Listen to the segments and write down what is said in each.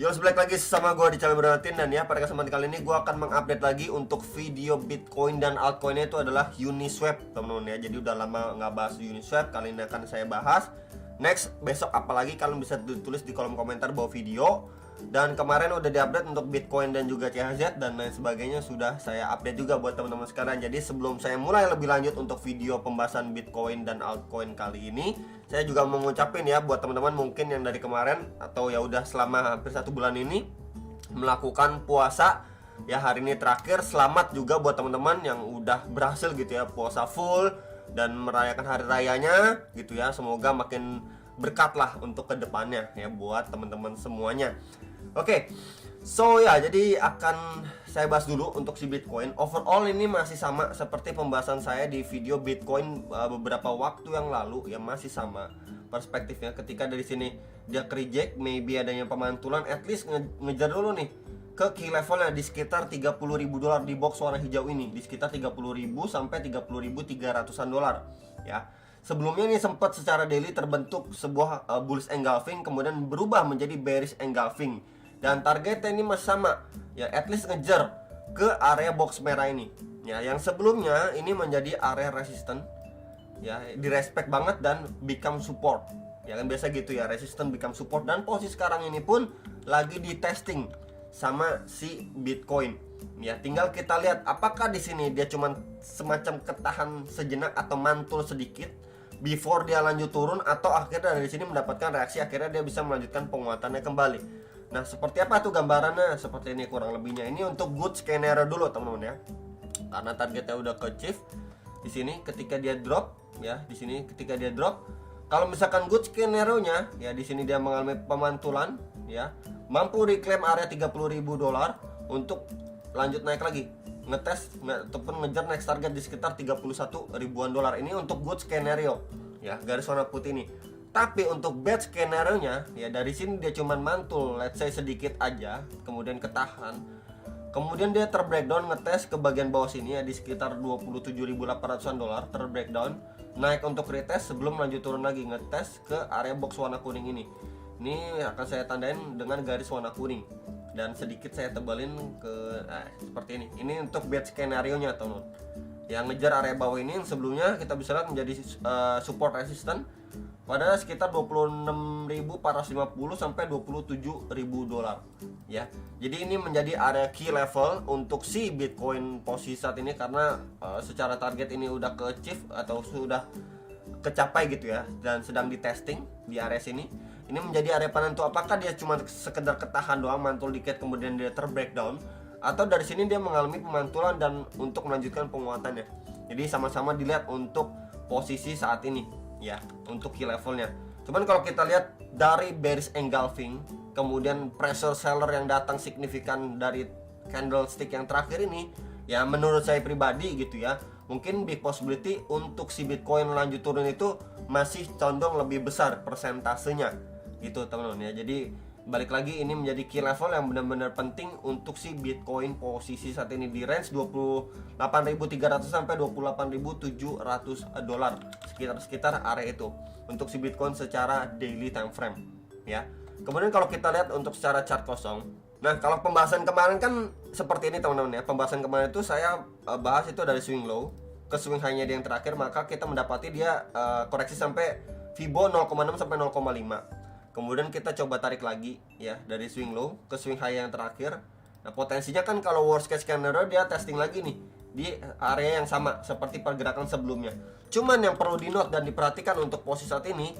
Yo, balik lagi sama gue di channel Bernardin. Dan ya, pada kesempatan kali ini gue akan mengupdate lagi untuk video Bitcoin dan altcoinnya itu adalah Uniswap, teman-teman ya. Jadi udah lama nggak bahas Uniswap, kali ini akan saya bahas. Next, besok apalagi kalian bisa tulis di kolom komentar bawah video. Dan kemarin udah diupdate untuk Bitcoin dan juga CHZ dan lain sebagainya, sudah saya update juga buat teman-teman sekarang. Jadi sebelum saya mulai lebih lanjut untuk video pembahasan Bitcoin dan altcoin kali ini, saya juga mau ngucapin ya buat teman-teman mungkin yang dari kemarin atau ya udah selama hampir 1 bulan ini melakukan puasa ya, hari ini terakhir. Selamat juga buat teman-teman yang udah berhasil gitu ya puasa full dan merayakan hari rayanya gitu ya. Semoga makin berkat lah untuk kedepannya ya buat teman-teman semuanya. Oke, so ya, jadi akan saya bahas dulu untuk si Bitcoin. Overall ini masih sama seperti pembahasan saya di video Bitcoin beberapa waktu yang lalu ya, masih sama perspektifnya. Ketika dari sini dia reject, maybe adanya pemantulan, at least ngejar dulu nih ke key levelnya di sekitar $30.000 di box warna hijau ini, di sekitar 30.000 sampai 30.300-an dolar ya. Sebelumnya ini sempat secara daily terbentuk sebuah bullish engulfing, kemudian berubah menjadi bearish engulfing. Dan targetnya ini masih sama ya, at least ngejar ke area box merah ini ya. Yang sebelumnya ini menjadi area resistance ya, direspect banget dan become support ya kan, biasa gitu ya, resistance become support. Dan posisi sekarang ini pun lagi di testing sama si Bitcoin ya. Tinggal kita lihat apakah di sini dia cuman semacam ketahan sejenak atau mantul sedikit before dia lanjut turun, atau akhirnya dari sini mendapatkan reaksi, akhirnya dia bisa melanjutkan penguatannya kembali. Nah, seperti apa tuh gambarannya? Seperti ini kurang lebihnya. Ini untuk good scenario dulu, teman-teman ya. Karena targetnya udah ke achieve. Di sini ketika dia drop ya, di sini ketika dia drop, kalau misalkan good scenario-nya ya, di sini dia mengalami pemantulan ya, mampu reclaim area $30.000 untuk lanjut naik lagi, ngetes ataupun ngejar next target di sekitar 31 ribuan dolar. Ini untuk good scenario ya, garis warna putih ini. Tapi untuk bad skenario-nya ya, dari sini dia cuman mantul, let's say sedikit aja, kemudian ketahan, kemudian dia terbreakdown, ngetes ke bagian bawah sini ya, di sekitar 27.800-an dolar, terbreakdown, naik untuk retest sebelum lanjut turun lagi, ngetes ke area box warna kuning ini. Ini akan saya tandain dengan garis warna kuning dan sedikit saya tebalin ke seperti ini. Ini untuk bad skenario-nya, teman-teman. Yang ngejar area bawah ini yang sebelumnya kita bisa lihat menjadi support resistance pada sekitar 26.450 sampai 27.000 dolar ya. Jadi ini menjadi area key level untuk si Bitcoin posisi saat ini, karena secara target ini udah ke achieve atau sudah kecapai gitu ya, dan sedang di testing di area sini. Ini menjadi area penentu apakah dia cuma sekedar ketahan doang, mantul dikit kemudian dia terbreakdown, atau dari sini dia mengalami pemantulan dan untuk melanjutkan penguatannya. Jadi sama-sama dilihat untuk posisi saat ini ya, untuk key levelnya. Cuman kalau kita lihat dari bearish engulfing, kemudian pressure seller yang datang signifikan dari candlestick yang terakhir ini ya, menurut saya pribadi gitu ya, mungkin big possibility untuk si Bitcoin lanjut turun itu masih condong lebih besar persentasenya gitu, teman-teman ya. Jadi balik lagi, ini menjadi key level yang benar-benar penting untuk si Bitcoin posisi saat ini di range 28.300 sampai 28.700 dolar, sekitar area itu untuk si Bitcoin secara daily time frame ya. Kemudian kalau kita lihat untuk secara chart kosong, nah kalau pembahasan kemarin kan seperti ini, teman-teman ya. Pembahasan kemarin itu saya bahas itu dari swing low ke swing high-nya dia yang terakhir, maka kita mendapati dia koreksi sampai Fibo 0,6 sampai 0,5. Kemudian kita coba tarik lagi ya, dari swing low ke swing high yang terakhir. Nah, potensinya kan kalau worst case scenario dia testing lagi nih di area yang sama seperti pergerakan sebelumnya. Cuman yang perlu di note dan diperhatikan untuk posisi saat ini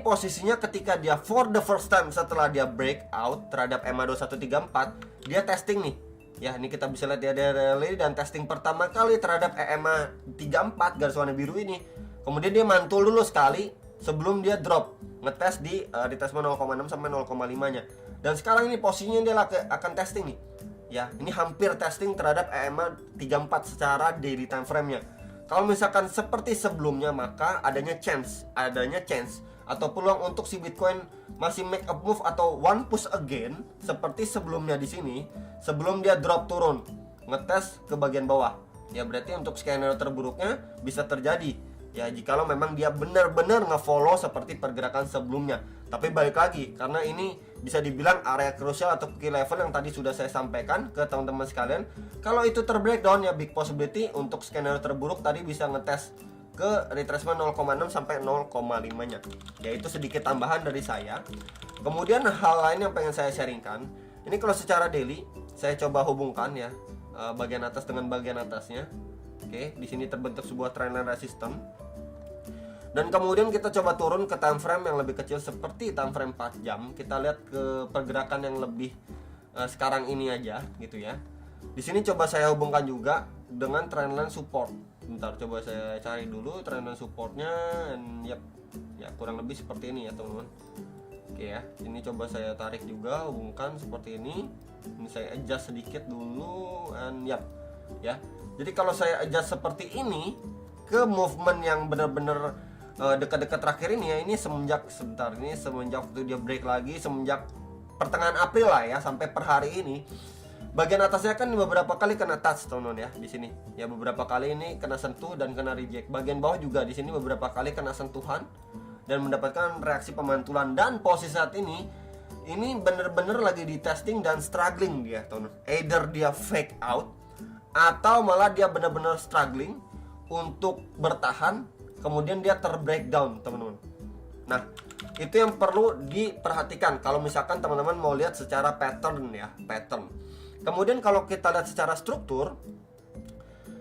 posisinya ketika dia for the first time setelah dia breakout terhadap EMA 2134, dia testing nih ya. Ini kita bisa lihat dia rally dan testing pertama kali terhadap EMA 34 garis warna biru ini. Kemudian dia mantul dulu sekali sebelum dia drop, ngetes di retestment 0,6 sampai 0,5-nya. Dan sekarang ini posisinya dia akan testing nih ya. Ini hampir testing terhadap EMA 34 secara daily time frame-nya. Kalau misalkan seperti sebelumnya, maka adanya chance atau peluang untuk si Bitcoin masih make a move atau one push again seperti sebelumnya di sini, sebelum dia drop turun, ngetes ke bagian bawah. Ya berarti untuk skenario terburuknya bisa terjadi ya jikalau memang dia benar-benar ngefollow seperti pergerakan sebelumnya. Tapi balik lagi, karena ini bisa dibilang area krusial atau key level yang tadi sudah saya sampaikan ke teman-teman sekalian. Kalau itu terbreakdown ya big possibility untuk skenario terburuk tadi bisa ngetes ke retracement 0,6 sampai 0,5 nya. Yaitu sedikit tambahan dari saya. Kemudian hal lain yang pengen saya sharingkan, ini kalau secara daily saya coba hubungkan ya bagian atas dengan bagian atasnya. Oke, di sini terbentuk sebuah trendline resistance. Dan kemudian kita coba turun ke time frame yang lebih kecil seperti time frame 4 jam. Kita lihat ke pergerakan yang lebih sekarang ini aja gitu ya. Di sini coba saya hubungkan juga dengan trendline support. Bentar, coba saya cari dulu trendline supportnya. And ya kurang lebih seperti ini ya teman-teman. Oke ya, ini coba saya tarik juga, hubungkan seperti ini. Ini saya adjust sedikit dulu. And ya. Jadi kalau saya adjust seperti ini ke movement yang benar-benar dekat-dekat terakhir ini ya, ini semenjak waktu dia break lagi, semenjak pertengahan April lah ya sampai per hari ini. Bagian atasnya kan beberapa kali kena touch teman-teman ya di sini. Ya beberapa kali ini kena sentuh dan kena reject. Bagian bawah juga di sini beberapa kali kena sentuhan dan mendapatkan reaksi pemantulan, dan posisi saat ini benar-benar lagi di testing dan struggling dia teman-teman. Either dia fake out atau malah dia benar-benar struggling untuk bertahan, kemudian dia terbreakdown teman-teman. Nah itu yang perlu diperhatikan kalau misalkan teman-teman mau lihat secara pattern ya, pattern. Kemudian kalau kita lihat secara struktur,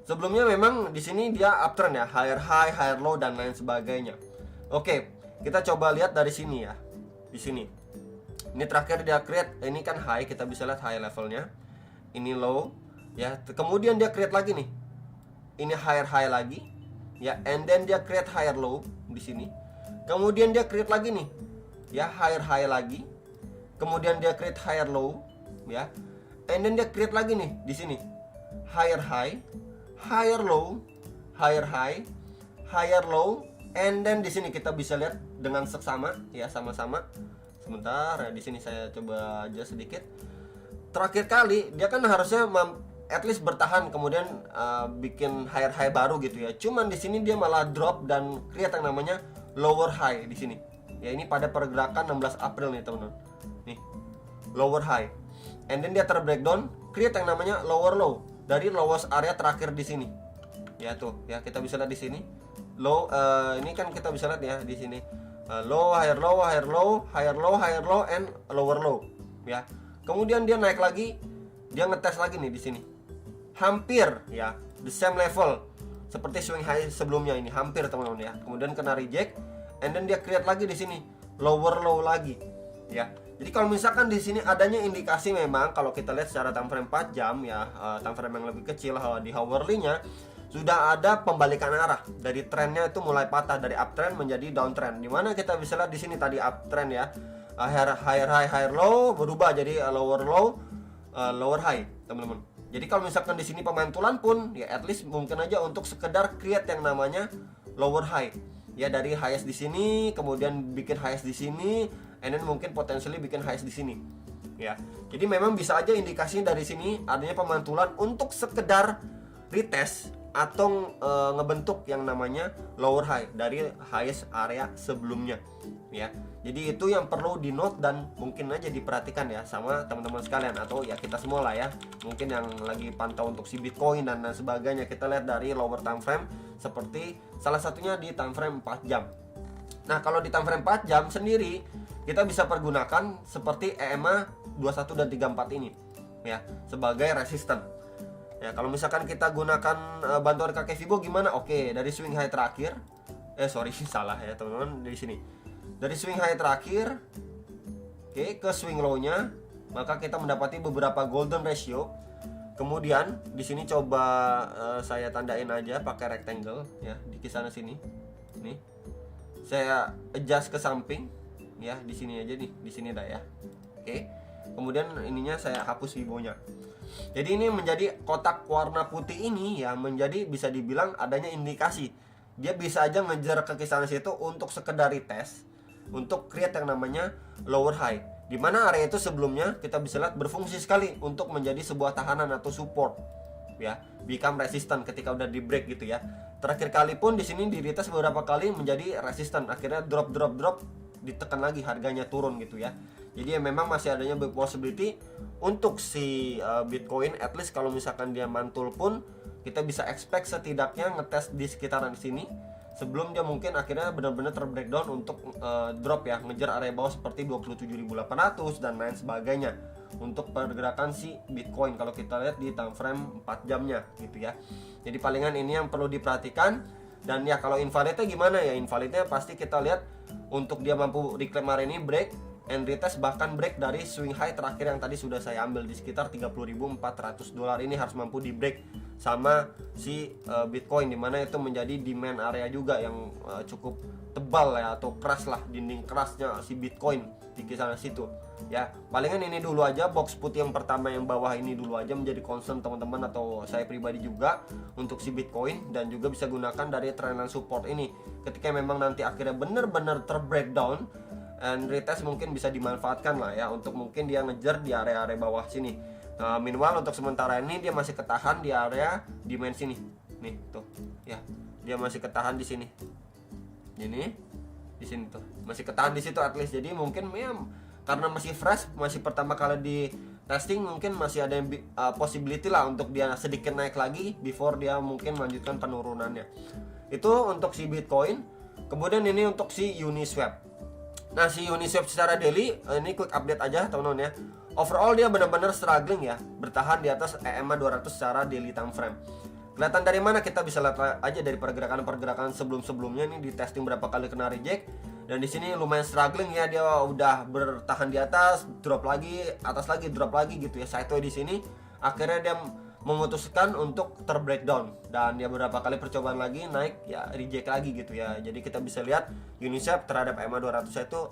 sebelumnya memang di sini dia uptrend ya, higher high, higher low dan lain sebagainya. Oke, kita coba lihat dari sini ya. Di sini. Ini terakhir dia create, ini kan high, kita bisa lihat high levelnya. Ini low ya. Kemudian dia create lagi nih. Ini higher high lagi ya, and then dia create higher low di sini. Kemudian dia create lagi nih. Ya, higher high lagi. Kemudian dia create higher low ya. And then dia create lagi nih di sini. Higher high, higher low, higher high, higher low, and then di sini kita bisa lihat dengan seksama ya, sama-sama. Sebentar ya, di sini saya coba aja sedikit. Terakhir kali dia kan harusnya at least bertahan, kemudian bikin higher high baru gitu ya. Cuman di sini dia malah drop dan create yang namanya lower high di sini. Ya ini pada pergerakan 16 April nih teman-teman. Nih, lower high. And then dia terbreakdown, create yang namanya lower low dari lowest area terakhir di sini. Ya tuh, ya kita bisa lihat di sini. Low ini kan kita bisa lihat ya di sini. Low, higher low, higher low, higher low, higher low, and lower low. Ya. Kemudian dia naik lagi, dia ngetes lagi nih di sini. Hampir ya, the same level seperti swing high sebelumnya ini, hampir teman-teman ya. Kemudian kena reject, and then dia create lagi di sini, lower low lagi. Ya. Jadi kalau misalkan di sini adanya indikasi memang kalau kita lihat secara time frame 4 jam ya, time frame yang lebih kecil di hourly-nya sudah ada pembalikan arah dari trennya itu mulai patah dari uptrend menjadi downtrend. Dimana kita bisa lihat di sini tadi uptrend ya, higher high, higher low berubah jadi lower low, lower high, teman-teman. Jadi kalau misalkan di sini pemantulan pun ya at least mungkin aja untuk sekedar create yang namanya lower high. Ya dari highest di sini, kemudian bikin highest di sini, and then mungkin potentially bikin highest di sini. Ya. Jadi memang bisa aja indikasinya dari sini adanya pemantulan untuk sekedar retest atau ngebentuk yang namanya lower high dari highest area sebelumnya. Ya. Jadi itu yang perlu di note dan mungkin aja diperhatikan ya sama teman-teman sekalian atau ya kita semua lah ya. Mungkin yang lagi pantau untuk si Bitcoin dan sebagainya, kita lihat dari lower time frame seperti salah satunya di time frame 4 jam. Nah, kalau di time frame 4 jam sendiri kita bisa pergunakan seperti EMA 21 dan 34 ini ya sebagai resisten. Ya, kalau misalkan kita gunakan bantuan kakek Fibo gimana? Oke, dari swing high terakhir salah ya teman-teman, dari sini. Dari swing high terakhir ke swing low-nya, maka kita mendapati beberapa golden ratio. Kemudian di sini coba saya tandain aja pakai rectangle ya di kisaran sini. Nih. Saya adjust ke samping ya, di sini aja nih, di sini dah ya. Oke. Kemudian ininya saya hapus Fibo-nya. Jadi ini menjadi kotak warna putih ini ya menjadi bisa dibilang adanya indikasi. Dia bisa aja ngejar ke kisaran situ untuk sekedar retest, untuk create yang namanya lower high. Di mana area itu sebelumnya kita bisa lihat berfungsi sekali untuk menjadi sebuah tahanan atau support. Ya, become resistant ketika udah di break gitu ya. Terakhir kali pun di sini di retest beberapa kali menjadi resisten, akhirnya drop ditekan lagi, harganya turun gitu ya. Jadi ya memang masih adanya possibility untuk si Bitcoin, at least kalau misalkan dia mantul pun kita bisa expect setidaknya ngetes di sekitaran sini sebelum dia mungkin akhirnya benar-benar terbreakdown untuk drop ya, ngejar area bawah seperti 27.800 dan lain sebagainya untuk pergerakan si Bitcoin kalau kita lihat di time frame 4 jamnya gitu ya. Jadi palingan ini yang perlu diperhatikan. Dan ya kalau invalidnya gimana ya, invalidnya pasti kita lihat untuk dia mampu reclaim area ini break and retest, bahkan break dari swing high terakhir yang tadi sudah saya ambil di sekitar $30.400 ini harus mampu di break sama si Bitcoin, dimana itu menjadi demand area juga yang cukup tebal ya, atau keras lah, dinding kerasnya si Bitcoin di kisaran situ ya. Palingan ini dulu aja, box putih yang pertama yang bawah ini dulu aja menjadi concern teman-teman atau saya pribadi juga untuk si Bitcoin, dan juga bisa gunakan dari trendline support ini ketika memang nanti akhirnya benar-benar terbreakdown and retest, mungkin bisa dimanfaatkan lah ya untuk mungkin dia ngejar di area-area bawah sini. Nah, meanwhile untuk sementara ini dia masih ketahan di area demand sini. Nih, tuh. Ya, dia masih ketahan di sini. Ini di sini tuh. Masih ketahan di situ at least. Jadi mungkin ya, karena masih fresh, masih pertama kali di testing, mungkin masih ada possibility lah untuk dia sedikit naik lagi before dia mungkin melanjutkan penurunannya. Itu untuk si Bitcoin. Kemudian ini untuk si Uniswap. Nah, si Uniswap secara daily, ini quick update aja teman-teman ya. Overall dia benar-benar struggling ya, bertahan di atas EMA 200 secara daily time frame. Kelihatan dari mana? Kita bisa lihat aja dari pergerakan-pergerakan sebelum-sebelumnya. Ini di testing berapa kali kena reject, dan di sini lumayan struggling ya, dia udah bertahan di atas, drop lagi, atas lagi, drop lagi gitu ya, sideways di sini. Akhirnya dia memutuskan untuk terbreakdown, dan dia beberapa kali percobaan lagi naik ya reject lagi gitu ya. Jadi kita bisa lihat Uniswap terhadap EMA 200 itu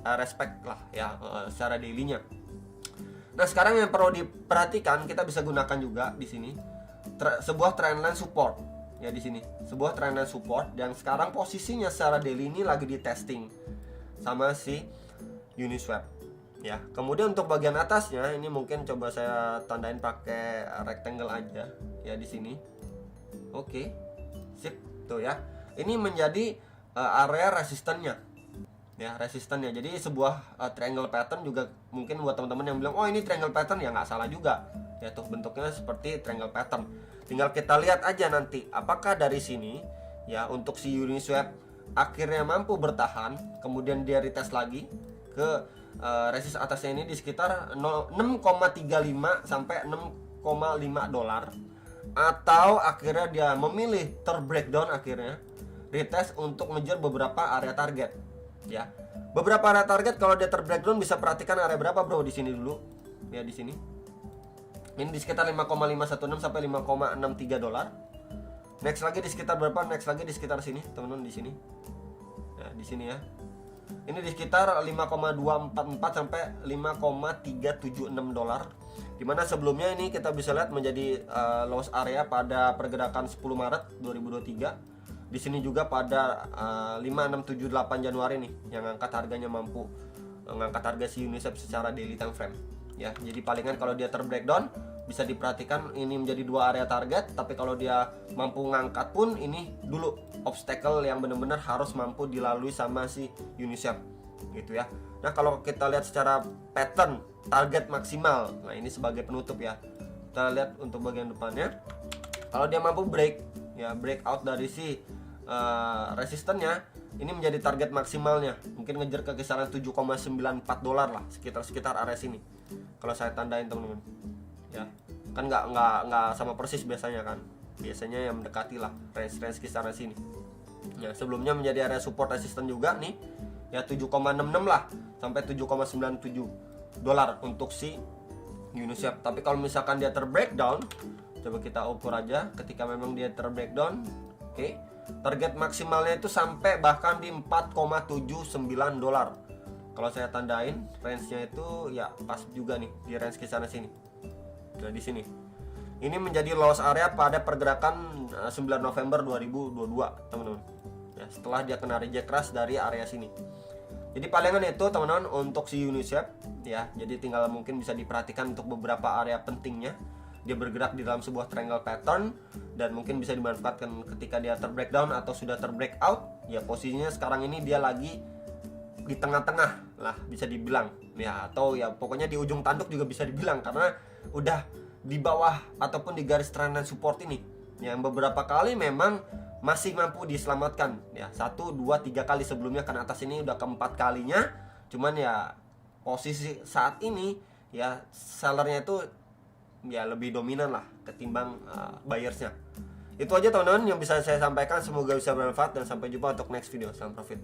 respect lah ya secara daily-nya. Nah, sekarang yang perlu diperhatikan, kita bisa gunakan juga di sini sebuah trendline support ya, di sini sebuah trendline support, dan sekarang posisinya secara daily ini lagi di testing sama si Uniswap ya. Kemudian untuk bagian atasnya ini mungkin coba saya tandain pakai rectangle aja ya di sini. Oke, sip tuh ya. Ini menjadi area resistennya ya, resistennya. Jadi sebuah triangle pattern juga mungkin buat teman-teman yang bilang oh ini triangle pattern, ya nggak salah juga ya, tuh bentuknya seperti triangle pattern. Tinggal kita lihat aja nanti apakah dari sini ya untuk si Uniswap akhirnya mampu bertahan, kemudian dia retest lagi ke resist atasnya ini di sekitar 6,35 sampai 6,5 dolar, atau akhirnya dia memilih terbreakdown, akhirnya retest untuk ngejar beberapa area target ya. Beberapa area target kalau dia terbreakdown bisa perhatikan area berapa bro, di sini dulu ya, di sini ini di sekitar 5,516 sampai 5,63 dolar. Next lagi di sekitar berapa? Next lagi di sekitar sini teman-teman, di sini ya, di sini ya. Ini di sekitar 5,244 sampai 5,376 dolar. Dimana sebelumnya ini kita bisa lihat menjadi loss area pada pergerakan 10 Maret 2023. Di sini juga pada 5678 Januari nih yang angkat harganya, mampu ngangkat harga si Uniswap secara daily time frame ya. Jadi palingan kalau dia terbreakdown bisa diperhatikan ini menjadi dua area target, tapi kalau dia mampu ngangkat pun ini dulu obstacle yang benar-benar harus mampu dilalui sama si Uniswap gitu ya. Nah, kalau kita lihat secara pattern target maksimal, nah ini sebagai penutup ya. Kita lihat untuk bagian depannya, kalau dia mampu break ya, breakout dari si resistennya, ini menjadi target maksimalnya, mungkin ngejar ke kisaran 7,94 dolar lah, sekitar area sini. Kalau saya tandain teman-teman ya, kan nggak sama persis biasanya kan, biasanya yang mendekati lah range kisaran sini ya. Sebelumnya menjadi area support resisten juga nih ya, 7,66 lah sampai 7,97 dolar untuk si Uniswap. Tapi kalau misalkan dia terbreakdown, coba kita ukur aja ketika memang dia terbreakdown, oke, target maksimalnya itu sampai bahkan di 4,79 dolar. Kalau saya tandain range-nya itu ya pas juga nih di range kisaran sini. Nah, di sini. Ini menjadi loss area pada pergerakan 9 November 2022, teman-teman. Ya, setelah dia kena reject keras dari area sini. Jadi palingan itu teman-teman untuk si Uniswap ya. Jadi tinggal mungkin bisa diperhatikan untuk beberapa area pentingnya. dia bergerak di dalam sebuah triangle pattern dan mungkin bisa dimanfaatkan ketika dia terbreakdown atau sudah terbreakout. Ya posisinya sekarang ini dia lagi di tengah-tengah lah bisa dibilang ya, atau ya pokoknya di ujung tanduk juga bisa dibilang, karena udah di bawah ataupun di garis trend line support ini yang beberapa kali memang masih mampu diselamatkan ya, 1, 2, 3 kali sebelumnya kan atas, ini udah keempat kalinya. Cuman ya posisi saat ini ya sellernya itu ya lebih dominan lah ketimbang buyersnya. Itu aja teman-teman yang bisa saya sampaikan, semoga bisa bermanfaat dan sampai jumpa untuk next video. Salam profit.